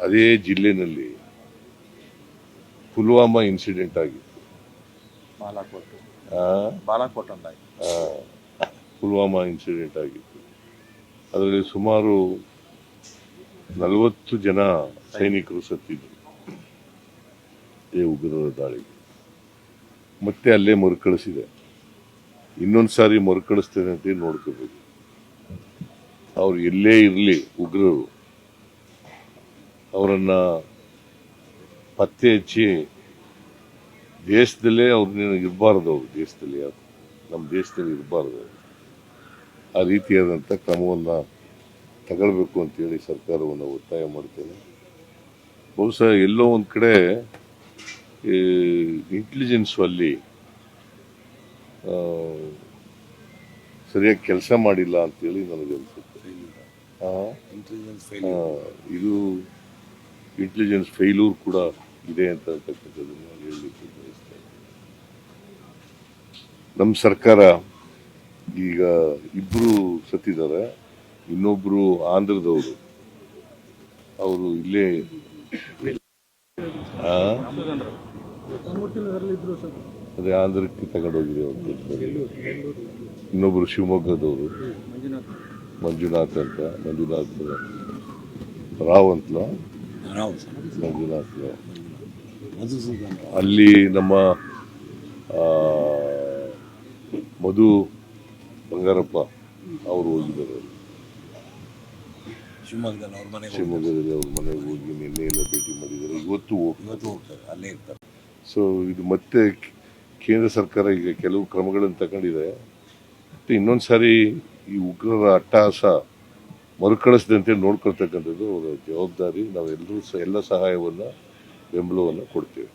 ಅದೇ ಜಿಲ್ಲೆನಲ್ಲಿ ಪುಲ್ವಾಮಾ ಇನ್ಸಿಡೆಂಟ್ ಆಗಿತ್ತು. ಪುಲ್ವಾಮಾ ಇನ್ಸಿಡೆಂಟ್ ಆಗಿತ್ತು. ಅದರಲ್ಲಿ ಸುಮಾರು 40 ಜನ ಸೈನಿಕರು ಸತ್ತಿದ್ರು ಈ ಉಗ್ರರ ದಾಳಿಗೆ. ಮತ್ತೆ ಅಲ್ಲೇ ಮರುಕಳಿಸಿದೆ. ಇನ್ನೊಂದು ಸಾರಿ ಮರುಕಳಿಸ್ತೇನೆ ಅಂತ ನೋಡ್ಕೋಬೇಕು. ಅವ್ರು ಎಲ್ಲೇ ಇರಲಿ ಉಗ್ರರು, ಅವರನ್ನ ಪತ್ತೆ ಹಚ್ಚಿ ದೇಶದಲ್ಲೇ ಅವ್ರನ್ನ ಇರಬಾರ್ದು. ಅವ್ರು ದೇಶದಲ್ಲಿ ನಮ್ಮ ದೇಶದಲ್ಲಿ ಇರಬಾರ್ದು. ಆ ರೀತಿಯಾದಂಥ ಕ್ರಮವನ್ನು ತಗೊಳ್ಬೇಕು ಅಂತೇಳಿ ಸರ್ಕಾರವನ್ನು ಒತ್ತಾಯ ಮಾಡ್ತೇನೆ. ಬಹುಶಃ ಎಲ್ಲೋ ಒಂದು ಕಡೆ ಇಂಟೆಲಿಜೆನ್ಸ್ ಅಲ್ಲಿ ಸರಿಯಾಗಿ ಕೆಲಸ ಮಾಡಿಲ್ಲ ಅಂತೇಳಿ ನನಗೆ ಅನಿಸುತ್ತೆ. ಇದು ಇಂಟೆಲಿಜೆನ್ಸ್ ಫೇಲ್ಯೂರ್ ಕೂಡ ಇದೆ ಅಂತಕ್ಕಂಥದ್ದನ್ನು ಹೇಳಲಿಕ್ಕೆ ಬಯಸ್ತೇನೆ. ನಮ್ಮ ಸರ್ಕಾರ ಈಗ ಇಬ್ರು ಸತ್ತಿದ್ದಾರೆ. ಇನ್ನೊಬ್ರು ಆಂಧ್ರದವರು, ಅವರು ಇಲ್ಲೇ ಅದೇ ಆಂಧ್ರಕ್ಕೆ ತಗೊಂಡೋಗಿದೆ ಅಂತ. ಇನ್ನೊಬ್ರು ಶಿವಮೊಗ್ಗದವರು ಮಂಜುನಾಥ್ ಅಂತ, ಮಂಜುನಾಥ್ ರಾವ್ ಅಂತಲ, ಮಂಜುನಾಥ್ ಅಲ್ಲಿ ನಮ್ಮ ಮಧು ಬಂಗಾರಪ್ಪ ಅವರು ಹೋಗಿದ್ದಾರೆ ಶಿವಮೊಗ್ಗದಲ್ಲಿ. ಅವ್ರ ಮನೆಗೆ ಹೋಗಿ ನಿನ್ನೆ ಎಲ್ಲ ಭೇಟಿ ಮಾಡಿದ್ದಾರೆ. ಇವತ್ತು ಹೋಗ್ತಾರೆ, ಅಲ್ಲೇ ಇರ್ತಾರೆ. ಸೊ ಇದು ಮತ್ತೆ ಕೇಂದ್ರ ಸರ್ಕಾರ ಈಗ ಕೆಲವು ಕ್ರಮಗಳನ್ನು ತಗೊಂಡಿದೆ. ಮತ್ತೆ ಇನ್ನೊಂದು ಸಾರಿ ಈ ಉಗ್ರರ ಅಟ್ಟಹಾಸ ಮರುಕಳಿಸದಂತೆ ನೋಡ್ಕೊಳ್ತಕ್ಕಂಥದ್ದು ಅವರ ಜವಾಬ್ದಾರಿ. ನಾವೆಲ್ಲರೂ ಎಲ್ಲ ಸಹಾಯವನ್ನು ಬೆಂಬಲವನ್ನು ಕೊಡ್ತೇವೆ.